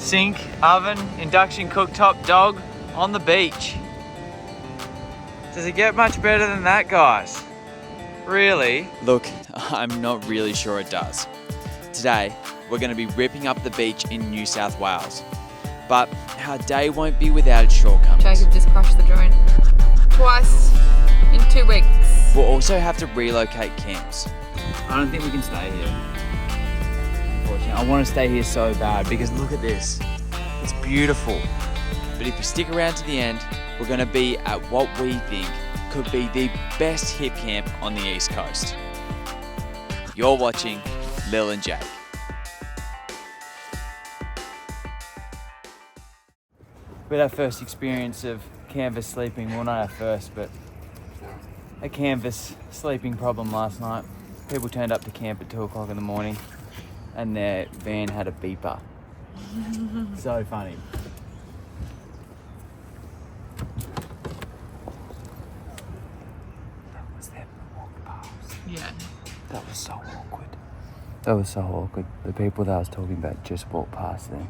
sink, oven, induction cooktop, dog on the beach. Does it get much better than that, guys? Really? Look, I'm not really sure it does. Today, we're going to be ripping up the beach in New South Wales. But our day won't be without its shortcomings. Jacob just crushed the drone twice in 2 weeks. We'll also have to relocate camps. I don't think we can stay here. Unfortunately, I want to stay here so bad because look at this. It's beautiful. But if you stick around to the end, we're going to be at what we think could be the best hip camp on the East Coast. You're watching Lil and Jake. With our first experience of canvas sleeping, well not our first, but a canvas sleeping problem last night. People turned up to camp at 2 o'clock in the morning and their van had a beeper. So funny. That was them walk past. Yeah. That was so awkward. That was so awkward. The people that I was talking about just walked past them.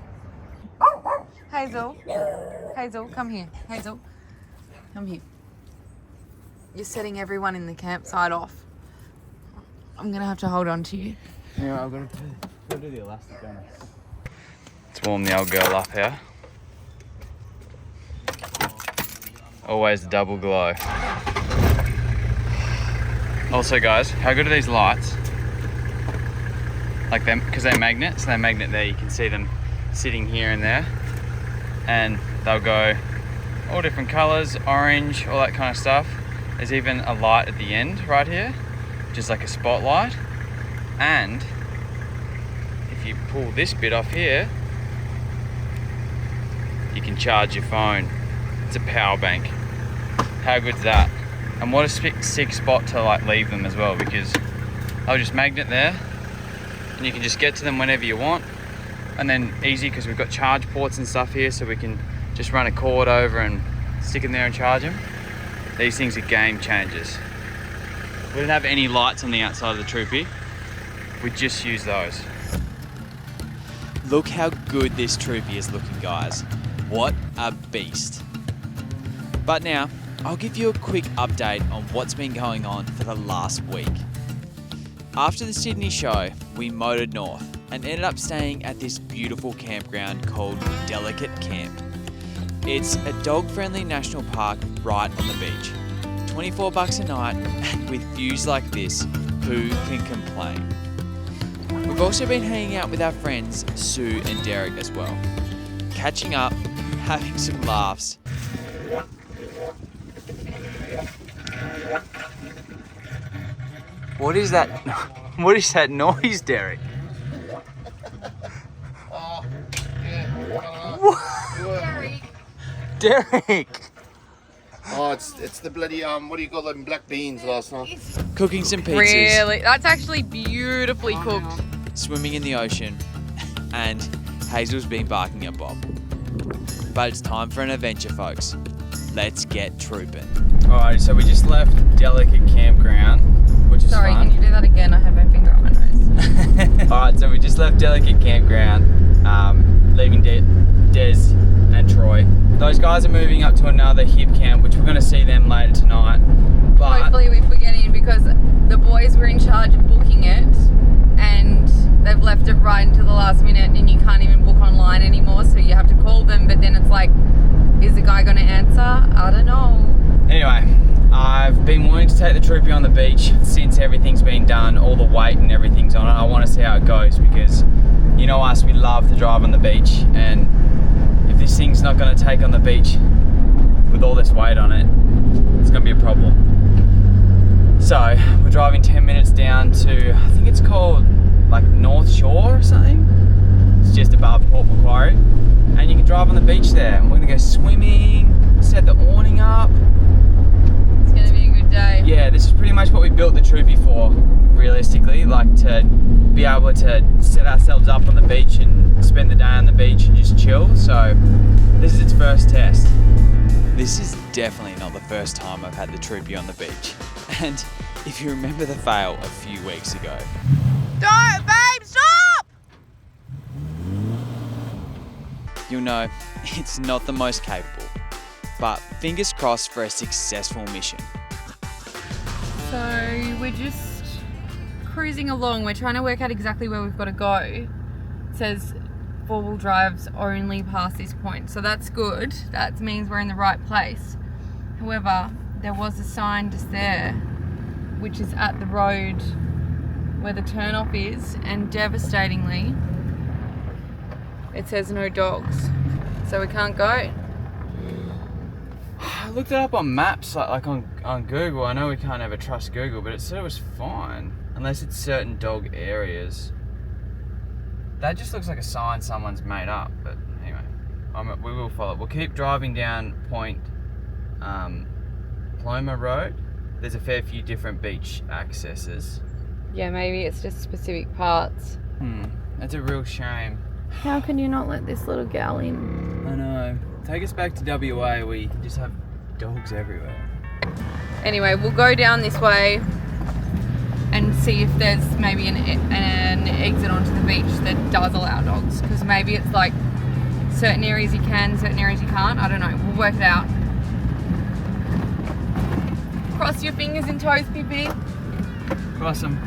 Hazel. Hazel, come here. Hazel, come here. You're setting everyone in the campsite off. I'm gonna have to hold on to you. Yeah, I've got to do the elastic on it. Let's warm the old girl up here. Always the double glow. Also guys, how good are these lights? Like them, because they're magnets, so they magnet there, you can see them sitting here and there. And they'll go all different colors, orange, all that kind of stuff. There's even a light at the end right here, just like a spotlight. And if you pull this bit off here, you can charge your phone. It's a power bank. How good's that? And what a sick spot to like leave them as well, because I'll just magnet there and you can just get to them whenever you want. And then easy because we've got charge ports and stuff here, so we can just run a cord over and stick them there and charge them. These things are game changers. We didn't have any lights on the outside of the Troopy. We just use those. Look how good this Troopy is looking, guys. What a beast. But now, I'll give you a quick update on what's been going on for the last week. After the Sydney show, we motored north and ended up staying at this beautiful campground called Delicate Camp. It's a dog-friendly national park right on the beach. $24 a night, and with views like this, who can complain? We've also been hanging out with our friends Sue and Derek as well. Catching up, having some laughs. What is that? What is that noise, Derek? Derek! Oh, it's the bloody what do you call them, black beans last night? Cooking some pizzas. Really? That's actually beautifully cooked. Swimming in the ocean, and Hazel's been barking at Bob. But it's time for an adventure, folks. Let's get trooping. Alright, so we just left Delicate Campground, which is Sorry, fun. can you do that again? I had my finger on my nose. Alright, so we just left Delicate Campground, leaving Des and Troy. Those guys are moving up to another hip camp, which we're going to see them later tonight. But Hopefully if we get in, because the boys were in charge of booking it and they've left it right until the last minute and you can't even book online anymore, so you have to call them, but then it's like, is the guy going to answer? I don't know. anyway, I've been wanting to take the Troopy on the beach since everything's been done, all the weight and everything's on it. I want to see how it goes because, you know us, we love to drive on the beach, and if this thing's not going to take on the beach with all this weight on it, it's going to be a problem. So we're driving 10 minutes down to, I think it's called like North Shore or something. It's just above Port Macquarie, and you can drive on the beach there. And we're going to go swimming, set the awning up. It's going to be a good day. Yeah, this is pretty much what we built the Troopy for, realistically, like to be able to set ourselves up on the beach and spend the day on the beach and just chill. So this is its first test. This is definitely not the first time I've had the Troopy on the beach. And if you remember the fail a few weeks ago. Don't, babe, stop! you'll know it's not the most capable. But fingers crossed for a successful mission. So we're just cruising along. We're trying to work out exactly where we've got to go. It says 4-wheel drives only past this point, so that's good. That means we're in the right place. However, there was a sign just there, which is at the road where the turnoff is, and devastatingly, it says no dogs, so we can't go. I looked it up on maps, like on Google. I know we can't ever trust Google, but it said it was fine, unless it's certain dog areas. That just looks like a sign someone's made up, but anyway, we will follow. We'll keep driving down Point Paloma Road. There's a fair few different beach accesses. Yeah, maybe it's just specific parts. That's a real shame. How can you not let this little gal in? I know. Take us back to WA where you can just have dogs everywhere. Anyway, we'll go down this way and see if there's maybe an exit onto the beach that does allow dogs, because maybe it's like certain areas you can, certain areas you can't. I don't know. We'll work it out. Cross your fingers and toes, Pippi. Cross them.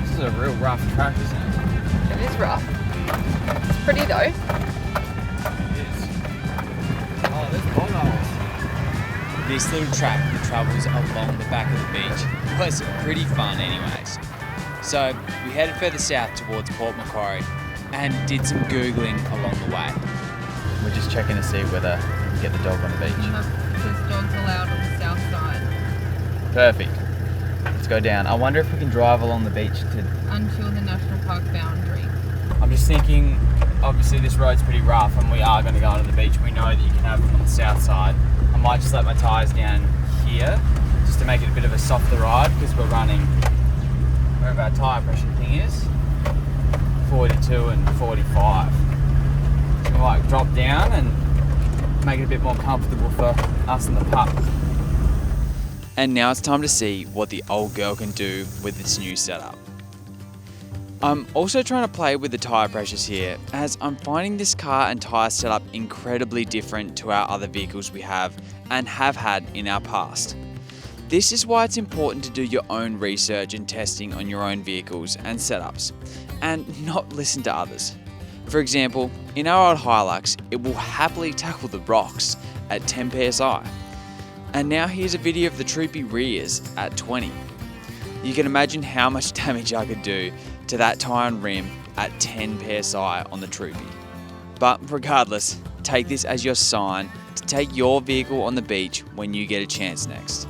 This is a real rough track, isn't it? It is rough. It's pretty though. It is. Oh, there's potholes. This little track that travels along the back of the beach was pretty fun anyways. So we headed further south towards Port Macquarie and did some Googling along the way. We're just checking to see whether we can get the dog on the beach. There's dogs allowed on the south side. Perfect. Let's go down. I wonder if we can drive along the beach to... Until the national park boundary. I'm just thinking, obviously this road's pretty rough and we are going to go onto the beach. We know that you can have them on the south side. I might just let my tyres down here just to make it a bit of a softer ride, because we're running wherever our tyre pressure thing is, 42 and 45. So we might drop down and make it a bit more comfortable for us and the pup. And now it's time to see what the old girl can do with its new setup. I'm also trying to play with the tyre pressures here, as I'm finding this car and tyre setup incredibly different to our other vehicles we have and have had in our past. This is why it's important to do your own research and testing on your own vehicles and setups, and not listen to others. For example, in our old Hilux, it will happily tackle the rocks at 10 psi. And now here's a video of the Troopy rears at 20. You can imagine how much damage I could do to that tyre and rim at 10 psi on the Troopy. But regardless, take this as your sign to take your vehicle on the beach when you get a chance next.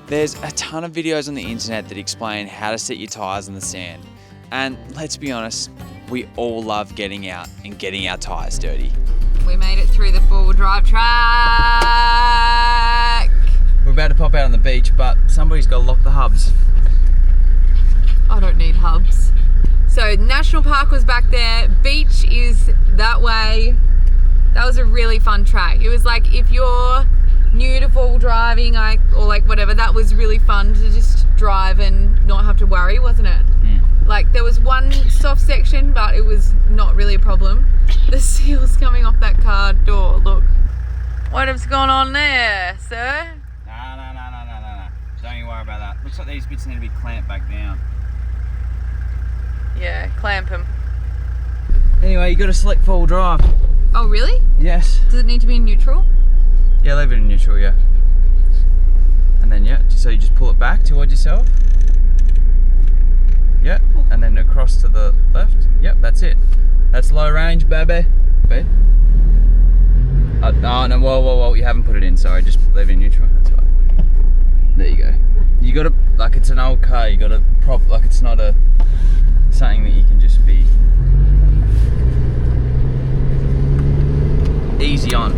There's a ton of videos on the internet that explain how to set your tyres in the sand. And let's be honest, we all love getting out and getting our tyres dirty. We made it through the 4-wheel drive track. We're about to pop out on the beach, but somebody's got to lock the hubs. I don't need hubs. So National Park was back there, beach is that way. That was a really fun track. It was like, if you're new to 4-wheel driving, or whatever, that was really fun to just drive and not have to worry, wasn't it? Like, there was one soft section, but it was not really a problem. The seal's coming off that car door, look. What's going on there, sir? No. Don't you worry about that. Looks like these bits need to be clamped back down. Yeah, clamp them. Anyway, you got to select 4-wheel drive. Oh, really? Yes. Does it need to be in neutral? Yeah, leave it in neutral, yeah. And then, yeah, so you just pull it back towards yourself. Yeah, and then across to the left. Yep, that's it. That's low range, baby. Oh, no, whoa, you haven't put it in, sorry. Just leave it in neutral, that's fine. There you go. You gotta, like it's an old car, you gotta like it's not something that you can just be easy on.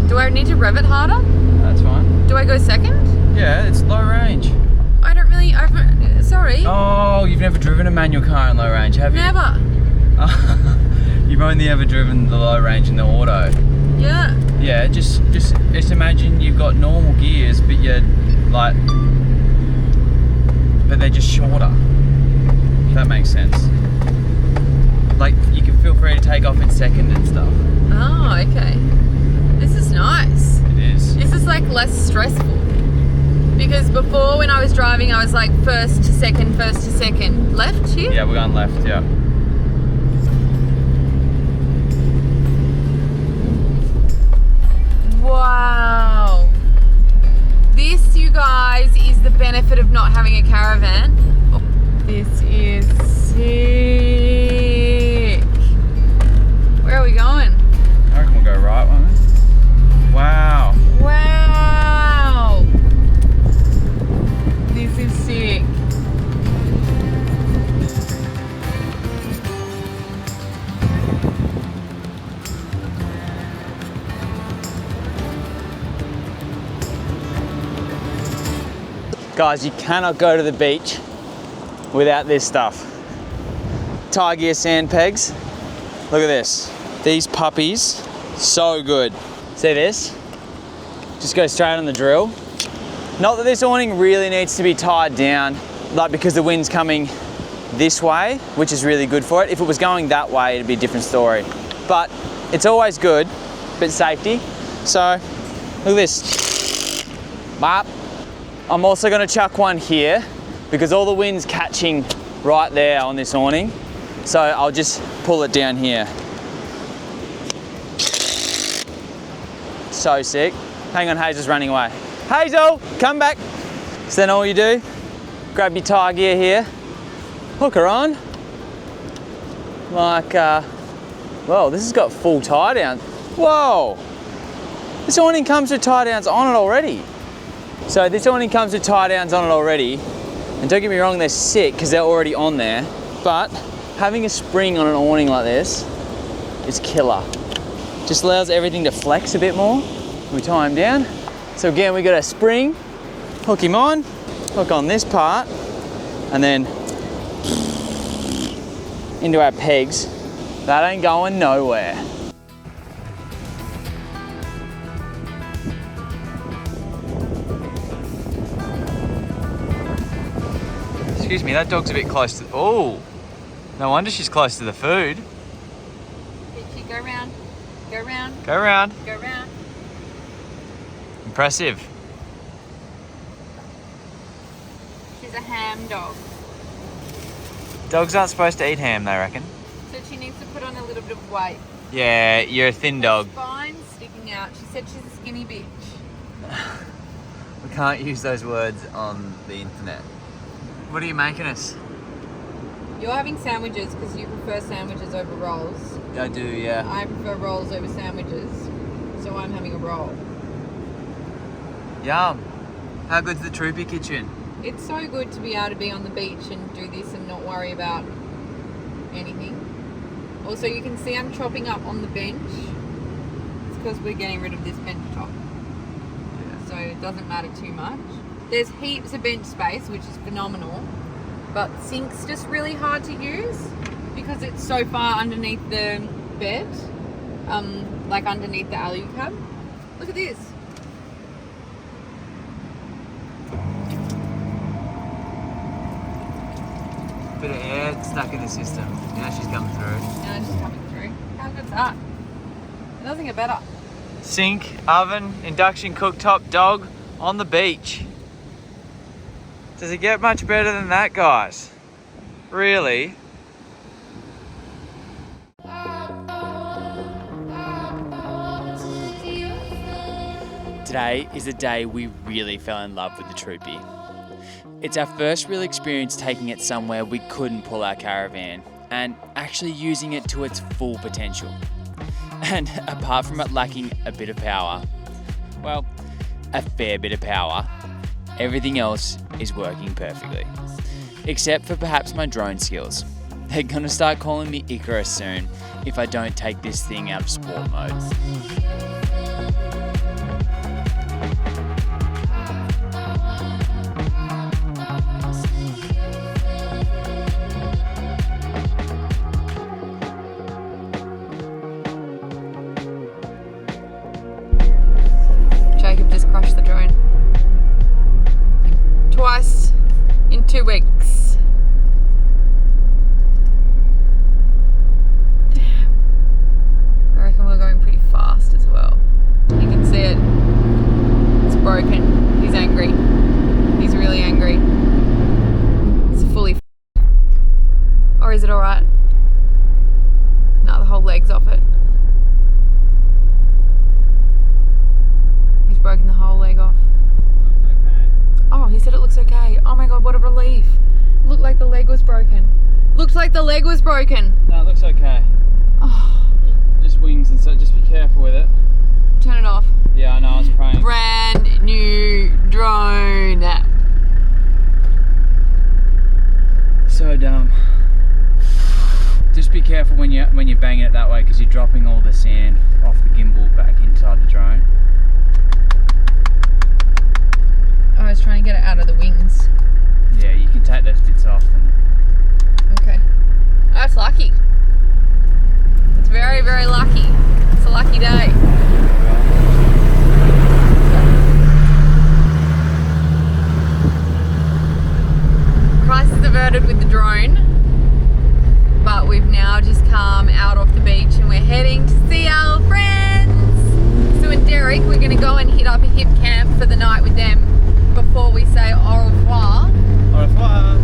Do I need to rev it harder? That's fine. Do I go second? Yeah, it's low range. I don't really, sorry. Oh, you've never driven a manual car in low range, have you? Never. You've only ever driven the low range in the auto. Yeah. Yeah, just imagine you've got normal gears, but you're like, but they're just shorter. If that makes sense. Like, you can feel free to take off in second and stuff. Oh, okay. This is nice. It is. This is like less stressful. Because before when I was driving, I was like first to second. Left here? Yeah, we're going left, yeah. Wow. This, you guys, is the benefit of not having a caravan. Oh, this is sick. Where are we going? I reckon we'll go right, won't we? Wow. Wow. This is sick. Guys, you cannot go to the beach without this stuff. Tire gear sand pegs. Look at this. These puppies, so good. See this? Just go straight on the drill. Not that this awning really needs to be tied down, like because the wind's coming this way, which is really good for it. If it was going that way, it'd be a different story. But it's always good, but safety. So, look at this. Bop. I'm also gonna chuck one here because all the wind's catching right there on this awning. So I'll just pull it down here. So sick. Hang on, Hazel's running away. Hazel, come back. So then all you do, grab your tire gear here, hook her on. Like, well, this has got full tie down. Whoa, this awning comes with tie downs on it already. So this awning comes with tie downs on it already. And don't get me wrong, they're sick because they're already on there. But having a spring on an awning like this is killer. Just allows everything to flex a bit more. We tie him down. So again, we got a spring, hook him on, hook on this part, and then into our pegs. That ain't going nowhere. Excuse me, that dog's a bit close to, oh, no wonder she's close to the food. Peachy, go round, go round, Go round. go round. Impressive. She's a ham dog. Dogs aren't supposed to eat ham, they reckon. So she needs to put on a little bit of weight. Yeah, you're a thin dog. Spine's sticking out. She said she's a skinny bitch. We can't use those words on the internet. What are you making us? You're having sandwiches because you prefer sandwiches over rolls. I do, yeah. I prefer rolls over sandwiches, so I'm having a roll. Yum. How good's the Troopy kitchen? It's so good to be able to be on the beach and do this and not worry about anything. Also, you can see I'm chopping up on the bench. It's because we're getting rid of this bench top. Yeah. So it doesn't matter too much. There's heaps of bench space, which is phenomenal, but sink's just really hard to use because it's so far underneath the bed, like underneath the alu cab. Look at this. Bit of air stuck in the system. Now she's coming through. Now it's just coming through. How good's that? It doesn't get better. Sink, oven, induction cooktop, dog on the beach. Does it get much better than that, guys? Really? Today is the day we really fell in love with the Troopy. It's our first real experience taking it somewhere we couldn't pull our caravan and actually using it to its full potential. And apart from it lacking a bit of power, well, a fair bit of power, everything else is working perfectly. Except for perhaps my drone skills. They're gonna start calling me Icarus soon if I don't take this thing out of sport mode. Jacob just crushed the drone. weeks. Damn. I reckon we're going pretty fast as well. You can see it. It's broken. He's angry. He's really angry. It's fully f***ed. Or is it alright? No, the whole leg's off it. He's broken the whole leg off. Oh, he said it looks okay. Oh my god, what a relief. Looked like the leg was broken. Looked like the leg was broken. No, it looks okay. Oh, Just wings and so just be careful with it. turn it off. Yeah, I know, I was praying. Brand new drone. So dumb. Just be careful when you're banging it that way because you're dropping all the sand off the gimbal back inside the drone. I was trying to get it out of the wings. Yeah, you can take those bits off. And Okay. Oh, that's lucky. It's very, very lucky. It's a lucky day. Crisis averted with the drone, but we've now just come out off the beach and we're heading to see our friends. Sue and Derek, we're going to go and hit up a hip camp for the night with them before we say au revoir. Au revoir.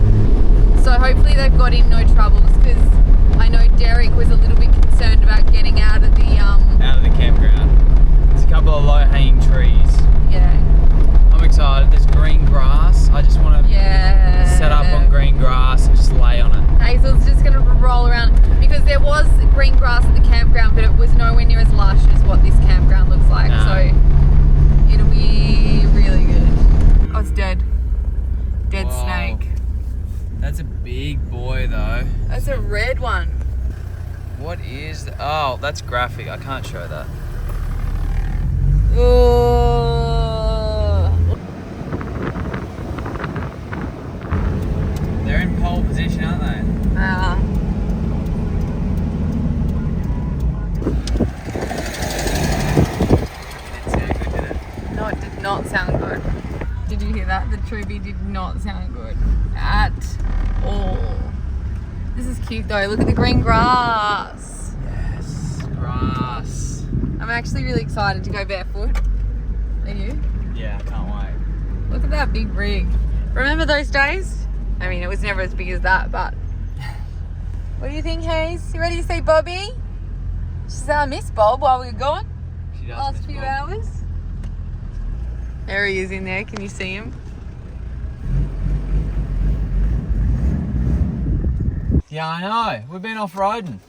So hopefully they've got in no troubles because I know Derek was a little bit concerned about getting out of the Out of the campground. There's a couple of low-hanging trees. yeah. I'm excited. There's green grass. I just want to set up on green grass and just lay on it. Hazel's just going to roll around because there was green grass at the campground, but it was nowhere near as lush as what this campground looks like. Nah. So it'll be really good. Oh, it's dead. Dead Whoa. snake. That's a big boy though. That's a red one. What is oh, that's graphic. I can't show that. Oh. They're in pole position, aren't they? Didn't sound good, did it? No, it did not sound good. Did you hear that? The Troopy did not sound good at all. This is cute though. Look at the green grass. Yes, grass. I'm actually really excited to go barefoot. Are you? Yeah, I can't wait. Look at that big rig. Remember those days? I mean, it was never as big as that, but what do you think, Hayes? You ready to say Bobby? She said, I miss Bob while we were gone. She does Last miss few Bob. hours. There he is in there. Can you see him? Yeah, I know. We've been off-roading.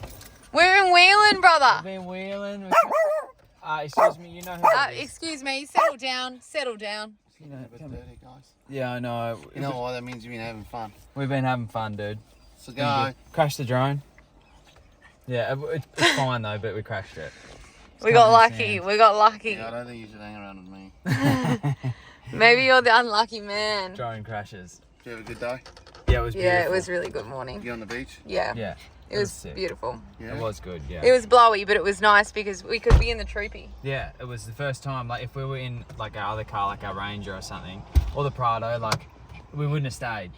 We're in Wheeling, brother. We've been wheeling. Excuse me, you know who that is. Excuse me. Settle down. Settle down. You know, Bit come dirty, guys. Yeah, I know. You know what? That means you've been having fun. We've been having fun, dude. So go. Crashed the drone. Yeah, it's fine though, but we crashed it. We got covered in lucky. sand. We got lucky. Yeah, I don't think you should hang around with me. Maybe you're the unlucky man. Drone crashes. Did you have a good day? Yeah, it was beautiful. Yeah, it was really good morning. You on the beach? Yeah. Yeah, It was sick. beautiful. Yeah. It was good. Yeah. It was blowy, but it was nice because we could be in the Troopy. Yeah, it was the first time. Like, if we were in like our other car, like our Ranger or something, or the Prado, like we wouldn't have stayed.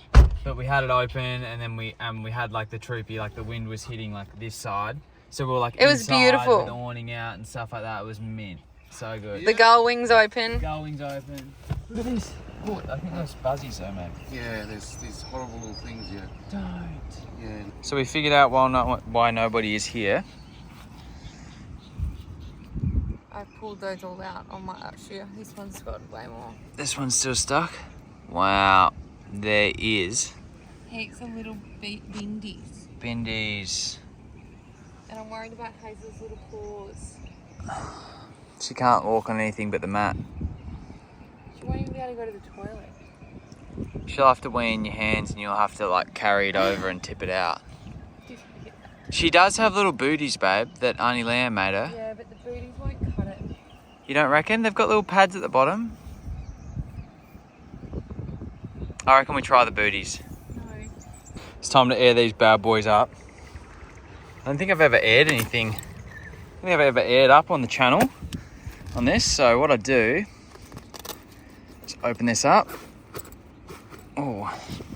But we had it open, and then we had like the Troopy, like the wind was hitting like this side, so we were like It was inside beautiful. with the awning out and stuff like that. It was mint, so good. The gull wings open. Gull wings open. Look at this. Oh, I think those buzzies though, mate. Yeah, there's these horrible little things here. Don't. Yeah. So we figured out why nobody is here. I pulled those all out on my shoe. This one's got way more. This one's still stuck. Wow, there is Heaps of little bindies. Bindies. And I'm worried about Hazel's little paws. She can't walk on anything but the mat. She won't even be able to go to the toilet. She'll have to wee in your hands and you'll have to like carry it over and tip it out. She does have little booties, babe, that Auntie Leanne made her. Yeah, but the booties won't cut it. You don't reckon? They've got little pads at the bottom. I reckon we try the booties. No. It's time to air these bad boys up. I don't think I've ever aired anything. I don't think I've ever aired up on the channel on this. So what I do is open this up. Oh,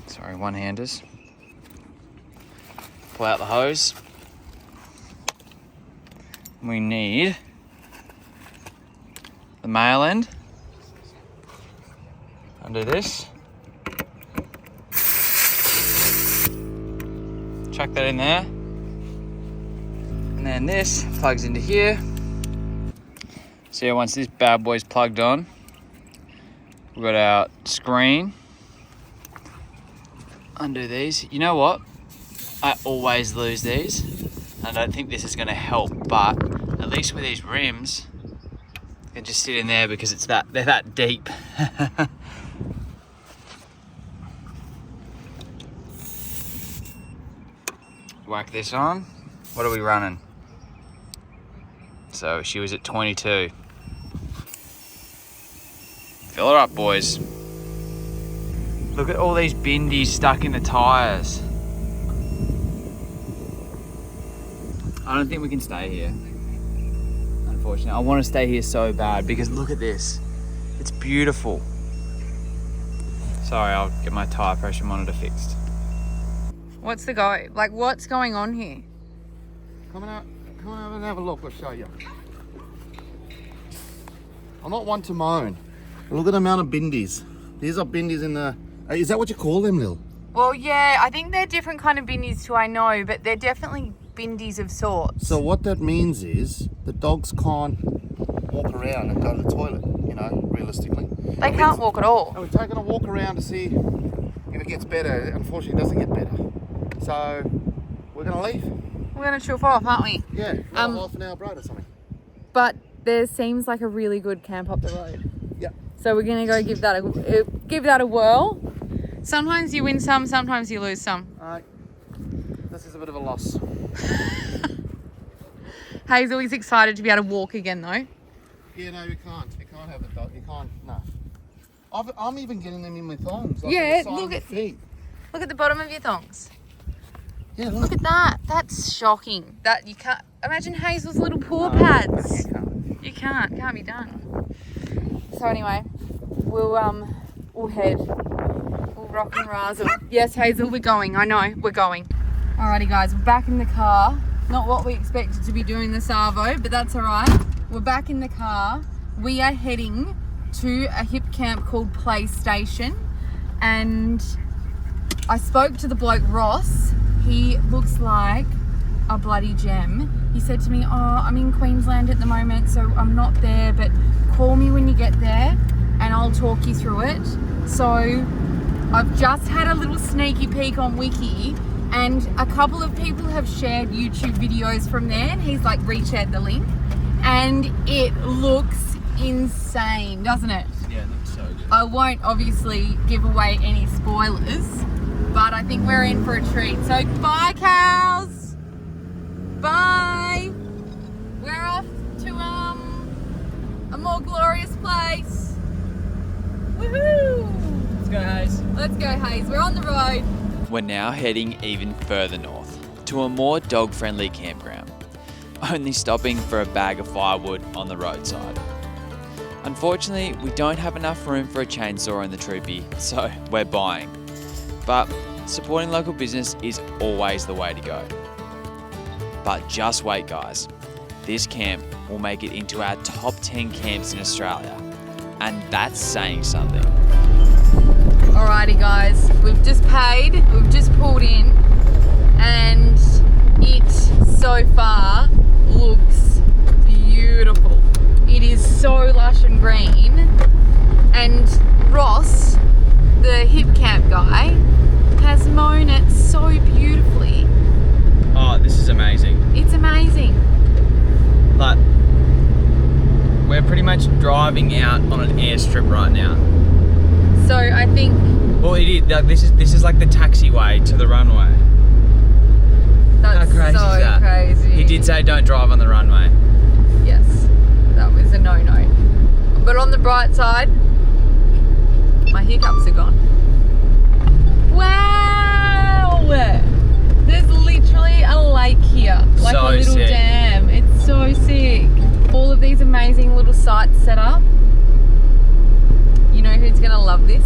sorry, one-handers. Pull out the hose. We need the male end. Undo this. Chuck that in there. And then this plugs into here. So yeah, once this bad boy's plugged on, we've got our screen. Undo these. You know what? I always lose these. I don't think this is going to help, but at least with these rims, I can just sit in there because they're that deep. Whack this on. What are we running? So she was at 22. Fill her up, boys. Look at all these bindies stuck in the tyres. I don't think we can stay here, unfortunately. I want to stay here so bad because look at this. It's beautiful. Sorry, I'll get my tyre pressure monitor fixed. What's the go? Like, what's going on here? Come on and have a look, I'll show you. I'm not one to moan. Look at the amount of bindies. These are bindies in the... Is that what you call them, Lil? Well, yeah, I think they're different kind of bindies too, I know, but they're definitely bindies of sorts. So what that means is the dogs can't walk around and go to the toilet, you know, realistically. They can't walk at all. And we're taking a walk around to see if it gets better. Unfortunately, it doesn't get better. So we're going to leave. We're going to chuff off, aren't we? Yeah, half an hour break or something. But there seems like a really good camp up the road. Yeah. So we're going to go give that a whirl. Sometimes you win some, sometimes you lose some. Alright. This is a bit of a loss. Hazel is excited to be able to walk again though. Yeah, no, you can't. You can't have the dog. You can't, no. I'm even getting them in my thongs. Like Yeah, on the side of the feet. Look at the bottom of your thongs. Yeah, Look at that. That's shocking. That you can't imagine Hazel's little paw pads. You can't be done. So anyway, we'll head. We'll rock and razzle. Yes, Hazel, we're going. I know, we're going. Alrighty guys, we're back in the car. Not what we expected to be doing this arvo, but that's alright. We're back in the car. We are heading to a hip camp called PlayStation, and I spoke to the bloke Ross. He looks like a bloody gem. He said to me, oh, I'm in Queensland at the moment, so I'm not there, but call me when you get there and I'll talk you through it. So I've just had a little sneaky peek on Wiki, and a couple of people have shared YouTube videos from there, and he's like reshared the link, and it looks insane, doesn't it? Yeah, it looks so good. I won't obviously give away any spoilers, but I think we're in for a treat. So bye, cows. Bye. We're off to a more glorious place. Woohoo! Let's go, Hayes. Let's go, Hayes. We're on the road. We're now heading even further north to a more dog-friendly campground, only stopping for a bag of firewood on the roadside. Unfortunately, we don't have enough room for a chainsaw in the Troopy, so we're buying. But supporting local business is always the way to go. But just wait, guys. This camp will make it into our top 10 camps in Australia, and that's saying something. Alrighty guys, we've just paid, we've just pulled in, and it so far looks beautiful. It is so lush and green, and Ross, the hip camp guy, has mown it so beautifully. Oh, this is amazing. It's amazing. But we're pretty much driving out on an airstrip right now. So I think... Well, it is. This is like the taxiway to the runway. That's How crazy so is that? crazy. He did say don't drive on the runway. Yes, that was a no-no. But on the bright side, my hiccups are gone. Wow! There's literally a lake here, like So a little sick. dam. It's so sick. All of these amazing little sites set up. You know who's gonna love this?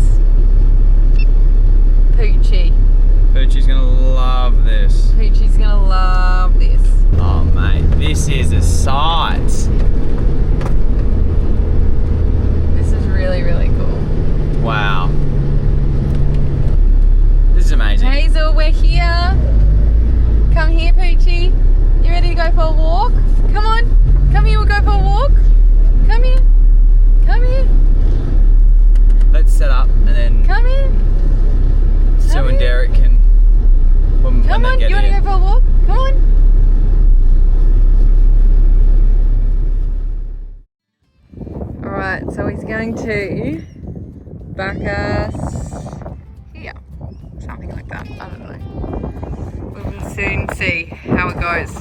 soon see how it goes.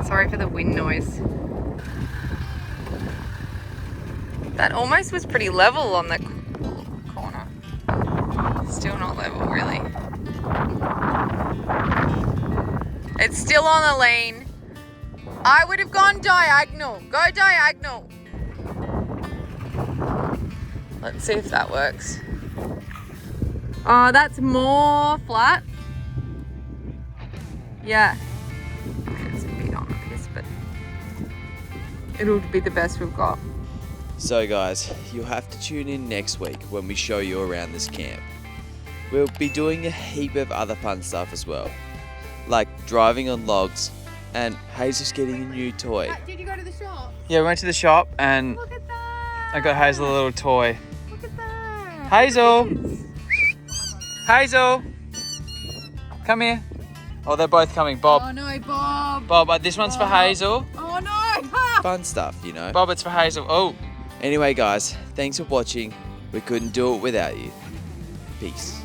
Sorry for the wind noise. That almost was pretty level on the corner. Still not level, really. It's still on the lane. I would have gone diagonal. Go diagonal. Let's see if that works. Oh, that's more flat. Yeah. It's a bit on the piss, but it'll be the best we've got. So guys, you'll have to tune in next week when we show you around this camp. We'll be doing a heap of other fun stuff as well, like driving on logs, and Hazel's getting a new toy. Did you go to the shop? Yeah, we went to the shop and Look at that. I got Hazel a little toy. Look at that. Hazel! Hazel! Come here. Oh, they're both coming. Bob. Oh no, Bob. Bob, this one's for Hazel. Oh no. Ha! Fun stuff, you know. Bob, it's for Hazel. Oh. Anyway guys, thanks for watching. We couldn't do it without you. Peace.